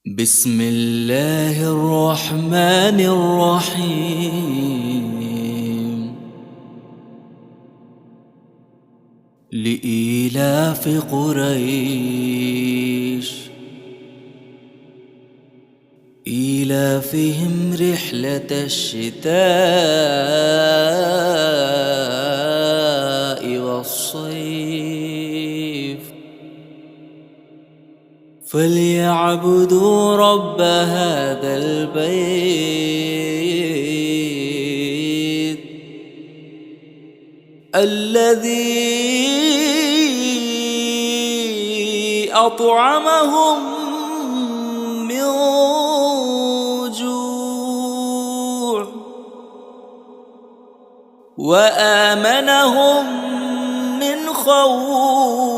بسم الله الرحمن الرحيم. لإيلاف قريش إيلافهم رحلة الشتاء والصيف فليعبدوا رب هذا البيت الذي أطعمهم من جوع وآمنهم من خوف.